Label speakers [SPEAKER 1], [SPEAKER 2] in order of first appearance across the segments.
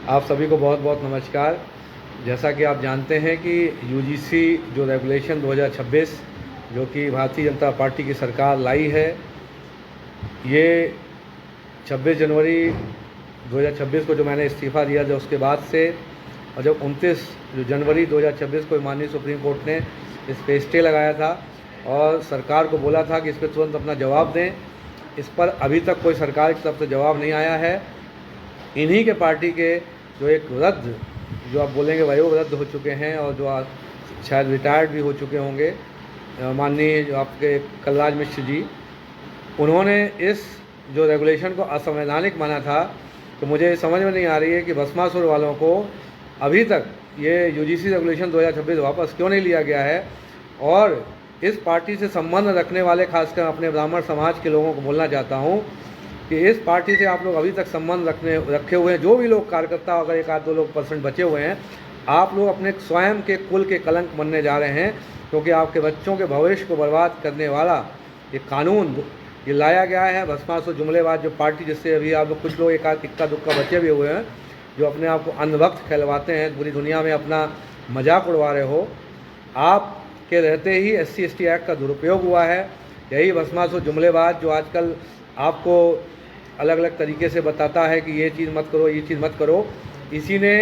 [SPEAKER 1] आप सभी को बहुत बहुत नमस्कार। जैसा कि आप जानते हैं कि यूजीसी जो रेगुलेशन 2026 जो कि भारतीय जनता पार्टी की सरकार लाई है, ये 26 जनवरी 2026 को जो मैंने इस्तीफ़ा दिया था उसके बाद से, और जब 29 जनवरी 2026 को माननीय सुप्रीम कोर्ट ने इस पे स्टे लगाया था और सरकार को बोला था कि इस पर तुरंत अपना जवाब दें। इस पर अभी तक कोई सरकार की तरफ से जवाब नहीं आया है। इन्हीं के पार्टी के जो एक वृद्ध, जो आप बोलेंगे वयोवृद्ध हो चुके हैं और जो शायद रिटायर्ड भी हो चुके होंगे, माननीय जो आपके कलराज मिश्र जी, उन्होंने इस जो रेगुलेशन को असंवैधानिक माना था। तो मुझे समझ में नहीं आ रही है कि भस्मासुर वालों को अभी तक ये यूजीसी रेगुलेशन 2026 वापस क्यों नहीं लिया गया है। और इस पार्टी से संबंध रखने वाले, खासकर अपने ब्राह्मण समाज के लोगों को बोलना चाहता हूँ कि इस पार्टी से आप लोग अभी तक संबंध रखे हुए हैं, जो भी लोग कार्यकर्ता, अगर एक आध दो लोग % बचे हुए हैं, आप लोग अपने स्वयं के कुल के कलंक बनने जा रहे हैं, क्योंकि आपके बच्चों के भविष्य को बर्बाद करने वाला ये कानून ये लाया गया है। भस्मासुर जुमलेबाज जो पार्टी, जिससे अभी आप लोग कुछ लोग एक आध इक्का दुक्का बचे भी हुए हैं, जो अपने आप को अंधभक्त कहलवाते हैं, पूरी दुनिया में अपना मजाक उड़वा रहे हो। आपके रहते ही SC/ST एक्ट का दुरुपयोग हुआ है। यही भस्मासुर जुमलेबाज जो आजकल आपको अलग अलग तरीके से बताता है कि ये चीज़ मत करो, ये चीज़ मत करो, इसी ने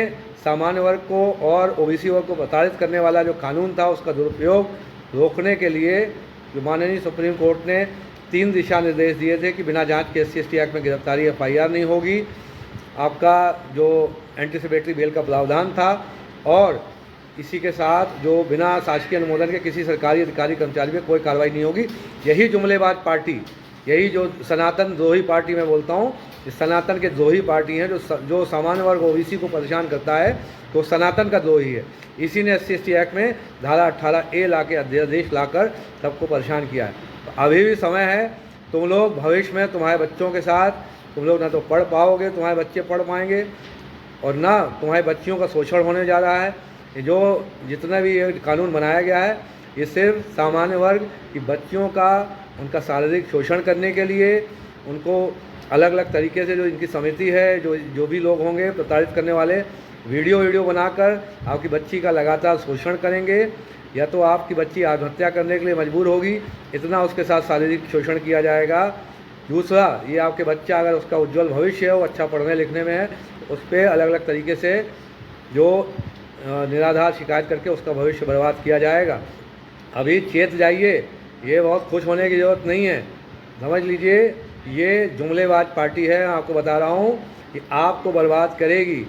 [SPEAKER 1] सामान्य वर्ग को और OBC वर्ग को प्रताड़ित करने वाला जो कानून था उसका दुरुपयोग रोकने के लिए जो माननीय सुप्रीम कोर्ट ने 3 दिशा निर्देश दिए थे कि बिना जांच के SC/ST एक्ट में गिरफ्तारी FIR नहीं होगी, आपका जो एंटीसिपेटरी बेल का प्रावधान था, और इसी के साथ जो बिना शासकीय अनुमोदन के किसी सरकारी अधिकारी कर्मचारी पर कोई कार्रवाई नहीं होगी। यही जुमलेबाज पार्टी, यही जो सनातन द्रोही पार्टी मैं बोलता हूँ, इस सनातन के द्रोही पार्टी हैं जो सामान्य वर्ग OBC को परेशान करता है, तो सनातन का द्रोही है। इसी ने SC/ST एक्ट में धारा 18A ला के अध्यादेश लाकर सबको परेशान किया है। तो अभी भी समय है। तुम लोग भविष्य में तुम्हारे बच्चों के साथ, तुम लोग ना तो पढ़ पाओगे, तुम्हारे बच्चे पढ़ पाएंगे, और ना तुम्हारी बच्चियों का शोषण होने जा रहा है। ये जो जितना भी ये कानून बनाया गया है, ये सिर्फ सामान्य वर्ग की बच्चियों का, उनका शारीरिक शोषण करने के लिए, उनको अलग अलग तरीके से जो इनकी समिति है, जो भी लोग होंगे प्रताड़ित करने वाले, वीडियो बनाकर आपकी बच्ची का लगातार शोषण करेंगे, या तो आपकी बच्ची आत्महत्या करने के लिए मजबूर होगी, इतना उसके साथ शारीरिक शोषण किया जाएगा। दूसरा, ये आपके बच्चा अगर उसका उज्जवल भविष्य है, वो अच्छा पढ़ने लिखने में है, तो उस पर अलग अलग तरीके से जो निराधार शिकायत करके उसका भविष्य बर्बाद किया जाएगा। अभी चेत जाइए, ये बहुत खुश होने की ज़रूरत नहीं है। समझ लीजिए, ये जुमलेबाज पार्टी है, आपको बता रहा हूँ कि आपको बर्बाद करेगी।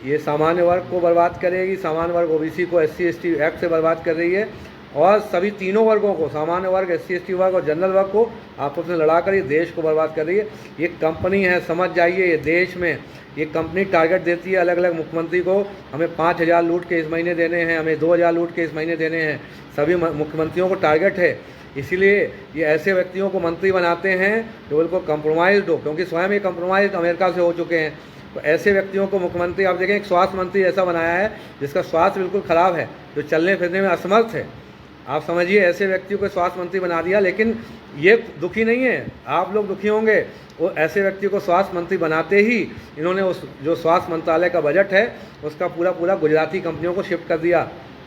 [SPEAKER 1] ये सामान्य वर्ग को बर्बाद करेगी, सामान्य वर्ग OBC को SC/ST एक्ट से बर्बाद कर रही है, और सभी तीनों वर्गों को, सामान्य वर्ग, SC/ST वर्ग और जनरल वर्ग को आपस में लड़ा कर ये देश को बर्बाद कर रही है। ये कंपनी है, समझ जाइए। ये देश में ये कंपनी टारगेट देती है अलग अलग मुख्यमंत्री को, हमें 5,000 लूट के इस महीने देने हैं, हमें 2,000 लूट के इस महीने देने हैं। सभी मुख्यमंत्रियों को टारगेट है। इसीलिए ये ऐसे व्यक्तियों को मंत्री बनाते हैं जो बिल्कुल कंप्रोमाइज़ हो, क्योंकि स्वयं ये कंप्रोमाइज़ अमेरिका से हो चुके हैं। तो ऐसे व्यक्तियों को मुख्यमंत्री, आप देखें, एक स्वास्थ्य मंत्री ऐसा बनाया है जिसका स्वास्थ्य बिल्कुल ख़राब है, जो चलने फिरने में असमर्थ है। आप समझिए, ऐसे व्यक्तियों को स्वास्थ्य मंत्री बना दिया। लेकिन ये दुखी नहीं है, आप लोग दुखी होंगे। वो ऐसे व्यक्ति को स्वास्थ्य मंत्री बनाते ही इन्होंने उस जो स्वास्थ्य मंत्रालय का बजट है उसका पूरा गुजराती कंपनियों को शिफ्ट कर दिया।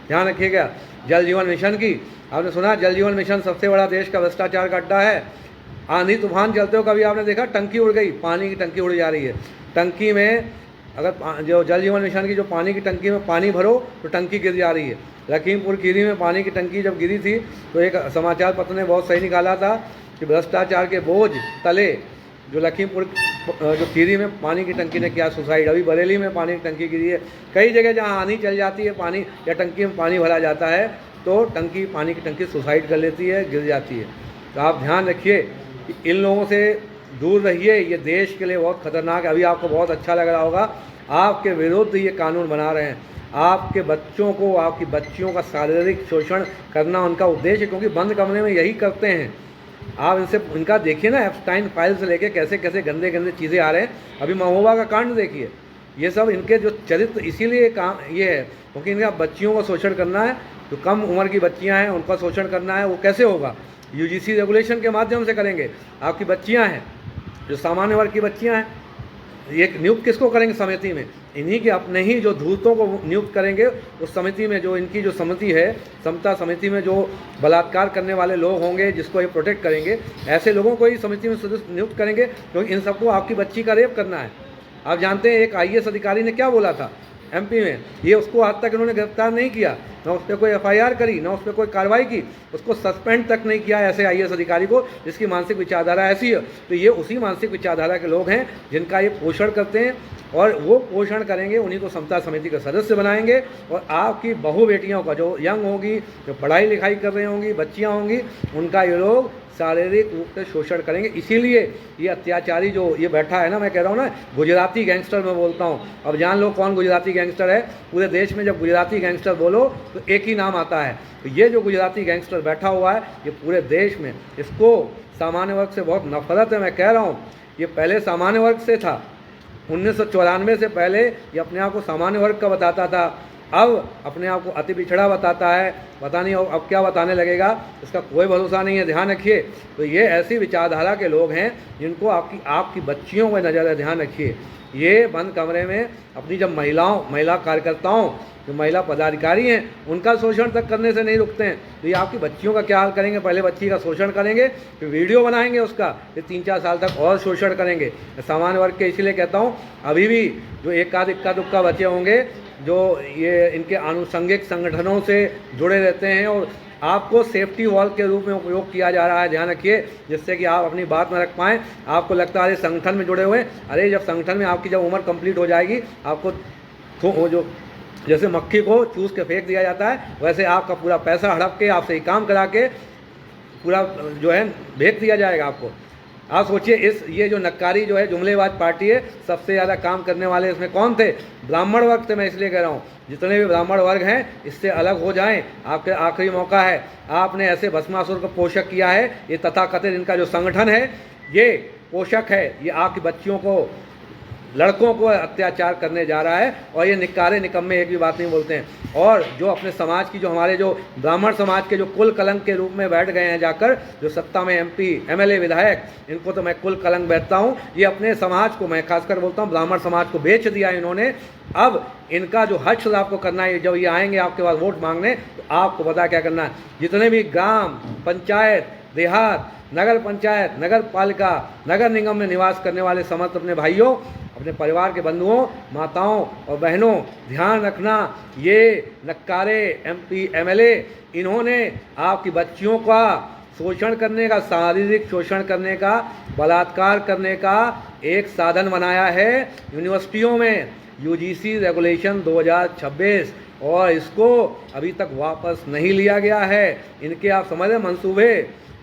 [SPEAKER 1] ध्यान रखिएगा। जल जीवन मिशन की आपने सुना, जल जीवन मिशन सबसे बड़ा देश का भ्रष्टाचार का अड्डा है। आंधी तूफान चलते हो कभी आपने देखा, टंकी उड़ गई, पानी की टंकी उड़ जा रही है। टंकी में अगर जो जल जीवन मिशन की जो पानी की टंकी में पानी भरो तो टंकी गिर जा रही है। लखीमपुर खीरी में पानी की टंकी जब गिरी थी तो एक समाचार पत्र ने बहुत सही निकाला था कि भ्रष्टाचार के बोझ तले जो लखीमपुर जो खीरी में पानी की टंकी ने किया सुसाइड। अभी बरेली में पानी की टंकी गिरी है। कई जगह जहाँ आंधी चल जाती है, पानी या टंकी में पानी भरा जाता है, तो पानी की टंकी सुसाइड कर लेती है, गिर जाती है। तो आप ध्यान रखिए कि इन लोगों से दूर रहिए। ये देश के लिए बहुत खतरनाक है। अभी आपको बहुत अच्छा लग रहा होगा, आपके विरुद्ध ये कानून बना रहे हैं। आपके बच्चों को, आपकी बच्चियों का शारीरिक शोषण करना उनका उद्देश्य है, क्योंकि बंद कमरे में यही करते हैं। आप इनका देखिए ना, एप्स्टाइन फाइल से लेके कैसे कैसे गंदे गंदे चीज़ें आ रहे हैं। अभी महोबा का कांड देखिए, ये सब इनके जो चरित्र इसीलिए काम ये है क्योंकि इनका बच्चियों का शोषण करना है। जो कम उम्र की बच्चियां हैं उनका शोषण करना है। वो कैसे होगा? यूजीसी रेगुलेशन के माध्यम से करेंगे। आपकी बच्चियां हैं जो सामान्य वर्ग की बच्चियां हैं, ये नियुक्त किसको करेंगे समिति में? इन्हीं के अपने ही जो धूर्तों को नियुक्त करेंगे उस समिति में। जो इनकी जो समिति है, समता समिति में जो बलात्कार करने वाले लोग होंगे, जिसको ये प्रोटेक्ट करेंगे, ऐसे लोगों को ही समिति में सदस्य नियुक्त करेंगे, क्योंकि इन सबको आपकी बच्ची का रेप करना है। आप जानते हैं एक IAS अधिकारी ने क्या बोला था MP में, ये उसको आज तक इन्होंने गिरफ्तार नहीं किया, ना उस पर कोई FIR करी, ना उस पर कोई कार्रवाई की, उसको सस्पेंड तक नहीं किया ऐसे IAS अधिकारी को जिसकी मानसिक विचारधारा ऐसी है। तो ये उसी मानसिक विचारधारा के लोग हैं जिनका ये पोषण करते हैं, और वो पोषण करेंगे, उन्हीं को समता समिति का सदस्य बनाएंगे। और आपकी बहू बेटियों का जो यंग होगी, जो पढ़ाई लिखाई कर रही होंगी, बच्चियाँ होंगी, उनका ये लोग शारीरिक रूप से शोषण करेंगे। इसीलिए ये अत्याचारी जो ये बैठा है ना, मैं कह रहा हूँ ना, गुजराती गैंगस्टर मैं बोलता हूँ। अब जान लो कौन गुजराती गैंगस्टर है। पूरे देश में जब गुजराती गैंगस्टर बोलो तो एक ही नाम आता है। तो ये जो गुजराती गैंगस्टर बैठा हुआ है, ये पूरे देश में, इसको सामान्य वर्ग से बहुत नफरत है। मैं कह रहा हूँ, ये पहले सामान्य वर्ग से था, 1994 से पहले ये अपने आप को सामान्य वर्ग का बताता था, अब अपने आप को अति पिछड़ा बताता है। पता नहीं अब क्या बताने लगेगा, इसका कोई भरोसा नहीं है, ध्यान रखिए। तो ये ऐसी विचारधारा के लोग हैं जिनको आपकी बच्चियों में नज़र है, ध्यान रखिए। ये बंद कमरे में अपनी जब महिला कार्यकर्ताओं, जो महिला पदाधिकारी हैं, उनका शोषण तक करने से नहीं रुकते हैं, तो ये आपकी बच्चियों का क्या हाल करेंगे? पहले बच्ची का शोषण करेंगे, फिर वीडियो बनाएंगे उसका, फिर 3-4 साल तक और शोषण करेंगे। सामान्य वर्ग के इसलिए कहता हूँ, अभी भी जो एकाध इक्का दुक्का बच्चे होंगे जो ये इनके आनुषंगिक संगठनों से जुड़े रहते हैं, और आपको सेफ्टी वॉल के रूप में उपयोग किया जा रहा है, ध्यान रखिए, जिससे कि आप अपनी बात न रख पाएँ। आपको लगता है अरे संगठन में जुड़े हुए, अरे जब संगठन में आपकी जब उम्र कंप्लीट हो जाएगी, आपको तो जो जैसे मक्खी को चूस के फेंक दिया जाता है, वैसे आपका पूरा पैसा हड़प के आपसे ही काम करा के पूरा जो है भेज दिया जाएगा आपको। आप सोचिए, ये जो नक्कारी जो है जुमलेबाज पार्टी है, सबसे ज़्यादा काम करने वाले इसमें कौन थे? ब्राह्मण वर्ग थे। मैं इसलिए कह रहा हूँ, जितने भी ब्राह्मण वर्ग हैं, इससे अलग हो जाएं, आपके आखिरी मौका है। आपने ऐसे भस्मासुर को पोषक किया है, ये तथाकथित इनका जो संगठन है, ये पोषक है, ये आपकी बच्चियों को, लड़कों को अत्याचार करने जा रहा है, और ये निकारे निकम्मे एक भी बात नहीं बोलते हैं। और जो अपने समाज की, जो हमारे जो ब्राह्मण समाज के जो कुल कलंक के रूप में बैठ गए हैं जाकर, जो सत्ता में MP MLA विधायक, इनको तो मैं कुल कलंक बैठता हूँ। ये अपने समाज को, मैं खासकर बोलता हूँ ब्राह्मण समाज को बेच दिया इन्होंने। अब इनका जो हर्ष आपको करना है, जब ये आएंगे आपके पास वोट मांगने, तो आपको पता क्या करना है। जितने भी ग्राम पंचायत, देहात, नगर पंचायत, नगर पालिका, नगर निगम में निवास करने वाले समस्त अपने भाइयों, अपने परिवार के बंधुओं, माताओं और बहनों, ध्यान रखना, ये नक्कारे MP MLA, इन्होंने आपकी बच्चियों का शोषण करने का, शारीरिक शोषण करने का, बलात्कार करने का एक साधन बनाया है यूनिवर्सिटियों में। UGC रेगुलेशन 2026, और इसको अभी तक वापस नहीं लिया गया है। इनके आप समझ रहे मंसूबे,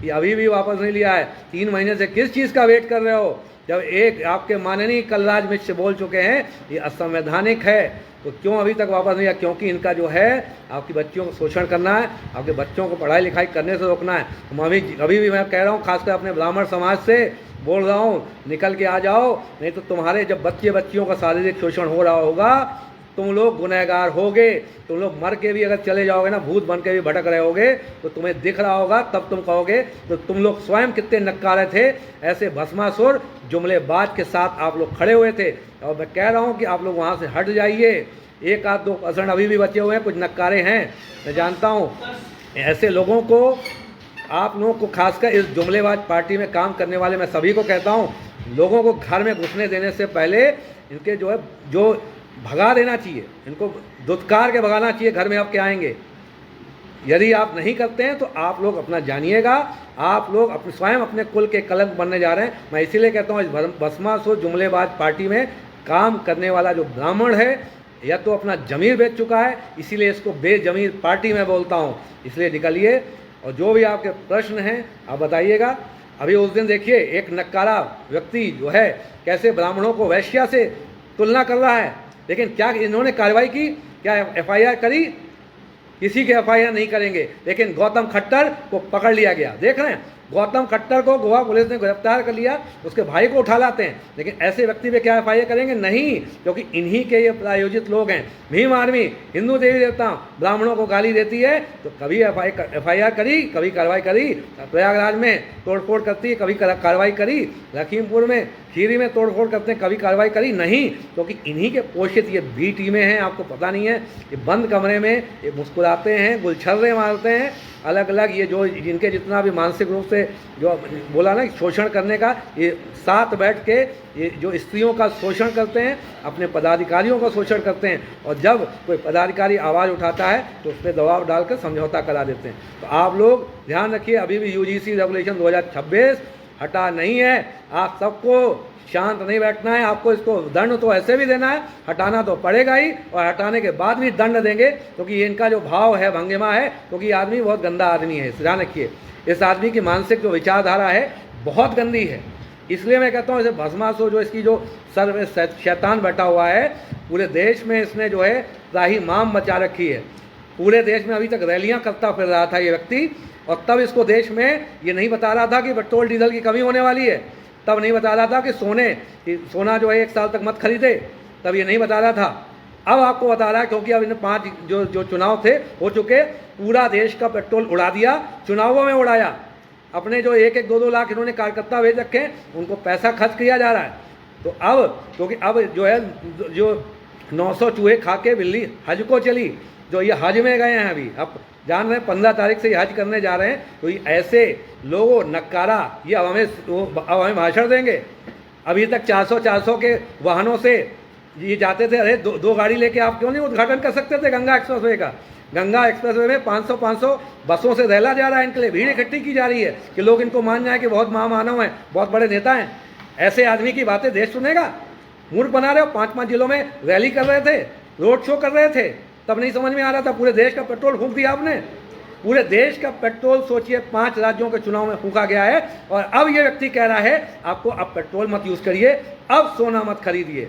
[SPEAKER 1] ये अभी भी वापस नहीं लिया है। 3 महीने से किस चीज़ का वेट कर रहे हो? जब एक आपके माननीय कलराज मिश्र बोल चुके हैं ये असंवैधानिक है, तो क्यों अभी तक वापस नहीं आया? क्योंकि इनका जो है आपकी बच्चियों को शोषण करना है, आपके बच्चों को पढ़ाई लिखाई करने से रोकना है। तो अभी भी मैं कह रहा हूँ, खासकर अपने ब्राह्मण समाज से बोल रहा हूँ, निकल के आ जाओ, नहीं तो तुम्हारे जब बच्चियों का शारीरिक शोषण हो रहा होगा, तुम लोग गुनहगार होगे। तुम लोग मर के भी अगर चले जाओगे ना, भूत बन के भी भटक रहे होगे, तो तुम्हें दिख रहा होगा, तब तुम कहोगे तो तुम लोग स्वयं कितने नक्कारे थे। ऐसे भस्मासुर जुमलेबाज के साथ आप लोग खड़े हुए थे, और मैं कह रहा हूँ कि आप लोग वहाँ से हट जाइए। 1-2% अभी भी बचे हुए हैं, कुछ नक्कारे हैं, मैं जानता हूँ। ऐसे लोगों को, आप लोगों को, खासकर इस जुमलेबाज पार्टी में काम करने वाले, मैं सभी को कहता हूँ, लोगों को घर में घुसने देने से पहले इनके जो भगा देना चाहिए, इनको दुत्कार के भगाना चाहिए। घर में आपके आएंगे, यदि आप नहीं करते हैं तो आप लोग अपना जानिएगा, आप लोग स्वयं अपने कुल के कलंक बनने जा रहे हैं। मैं इसीलिए कहता हूँ, इस भस्मासुर जुमलेबाज पार्टी में काम करने वाला जो ब्राह्मण है, या तो अपना जमीर बेच चुका है, इसीलिए इसको बेजमीर पार्टी में बोलता हूँ। इसलिए निकलिए, और जो भी आपके प्रश्न हैं आप बताइएगा। अभी उस दिन देखिए, एक नक्कारा व्यक्ति जो है कैसे ब्राह्मणों को वैश्या से तुलना कर रहा है, लेकिन क्या इन्होंने कार्रवाई की? क्या FIR करी? किसी के FIR नहीं करेंगे, लेकिन गौतम खट्टर को पकड़ लिया गया। देख रहे हैं, गौतम खट्टर को गोवा पुलिस ने गिरफ्तार कर लिया, उसके भाई को उठा लाते हैं, लेकिन ऐसे व्यक्ति पे क्या एफआईआर करेंगे? नहीं, क्योंकि इन्हीं के ये प्रायोजित लोग हैं। भीम आर्मी हिंदू देवी देवता ब्राह्मणों को गाली देती है तो कभी एफआईआर करी, कभी कार्रवाई करी। प्रयागराज में तोड़फोड़ करती है, कभी कार्रवाई करी। लखीमपुर में खीरी में तोड़फोड़ करते हैं, कभी कार्रवाई करी नहीं, क्योंकि इन्हीं के पोषित ये बी टीमें हैं। आपको पता नहीं है, ये बंद कमरे में ये मुस्कुराते हैं, गुलछर्रे मारते हैं, अलग अलग ये जो जिनके जितना भी मानसिक रूप से जो बोला ना शोषण करने का, ये साथ बैठ के ये जो स्त्रियों का शोषण करते हैं, अपने पदाधिकारियों का शोषण करते हैं, और जब कोई पदाधिकारी आवाज़ उठाता है तो उस पर दबाव डालकर समझौता करा देते हैं। तो आप लोग ध्यान रखिए, अभी भी यूजीसी रेगुलेशन 2026 हटा नहीं है। आप सबको शांत नहीं बैठना है, आपको इसको दंड तो ऐसे भी देना है, हटाना तो पड़ेगा ही, और हटाने के बाद भी दंड देंगे, क्योंकि ये इनका जो भाव है, भंगिमा है, क्योंकि ये आदमी बहुत गंदा आदमी है। ध्यान रखिए, इस आदमी की मानसिक जो विचारधारा है बहुत गंदी है। इसलिए मैं कहता हूँ इसे भस्मासुर, जो इसकी जो सर में शैतान बैठा हुआ है, पूरे देश में इसने जो है त्राही माम मचा रखी है। पूरे देश में अभी तक रैलियाँ करता फिर रहा था ये व्यक्ति, और तब इसको देश में ये नहीं बता रहा था कि पेट्रोल डीजल की कमी होने वाली है, तब नहीं बता रहा था कि सोना जो है 1 साल तक मत खरीदे, तब ये नहीं बता रहा था। अब आपको बता रहा है, क्योंकि अब इन 5 जो चुनाव थे हो चुके, पूरा देश का पेट्रोल उड़ा दिया, चुनावों में उड़ाया। अपने जो 1-1, 2-2 लाख इन्होंने कार्यकर्ता भेज रखे, उनको पैसा खर्च किया जा रहा है। तो अब क्योंकि अब जो है जो 900 चूहे खा के बिल्ली हज को चली, जो ये हज में गए हैं, अभी अब जान रहे हैं 15 तारीख से ये हज करने जा रहे हैं, तो ये ऐसे लोगों नक्कारा ये अब हमें भाषण देंगे। अभी तक 400 के वाहनों से ये जाते थे। अरे दो गाड़ी लेके आप क्यों नहीं उद्घाटन कर सकते थे गंगा एक्सप्रेसवे का? गंगा एक्सप्रेसवे में 500 बसों से रैला जा रहा है, इनके लिए भीड़ इकट्ठी की जा रही है कि लोग इनको मान जाए कि बहुत महामानव हैं, बहुत बड़े नेता हैं। ऐसे आदमी की बातें देश सुनेगा? मूर्ख बना रहे हो। 5-5 जिलों में रैली कर रहे थे, रोड शो कर रहे थे, तब नहीं समझ में आ रहा था? पूरे देश का पेट्रोल फूंक दिया आपने। पूरे देश का पेट्रोल सोचिए 5 राज्यों के चुनाव में फूंका गया है, और अब ये व्यक्ति कह रहा है आपको अब पेट्रोल मत यूज़ करिए, अब सोना मत खरीदिए।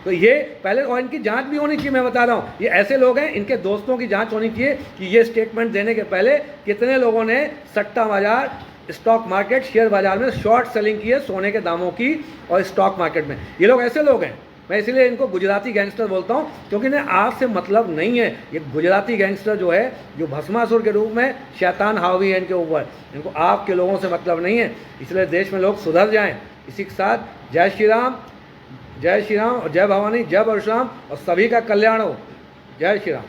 [SPEAKER 1] तो ये पहले, और इनकी जांच भी होनी चाहिए। मैं बता रहा हूँ, ये ऐसे लोग हैं, इनके दोस्तों की जांच होनी चाहिए कि ये स्टेटमेंट देने के पहले कितने लोगों ने सट्टा बाजार, स्टॉक मार्केट, शेयर बाजार में शॉर्ट सेलिंग की है सोने के दामों की, और स्टॉक मार्केट में। ये लोग ऐसे लोग हैं। मैं इसलिए इनको गुजराती गैंगस्टर बोलता हूँ, क्योंकि इन्हें आपसे मतलब नहीं है। ये गुजराती गैंगस्टर जो है, जो भस्मासुर के रूप में शैतान हावी है इनके ऊपर, इनको आपके लोगों से मतलब नहीं है। इसलिए देश में लोग सुधर जाएं। इसी के साथ जय श्री राम, जय श्री राम, और जय भवानी, जय परशुराम, और सभी का कल्याण हो। जय श्री राम।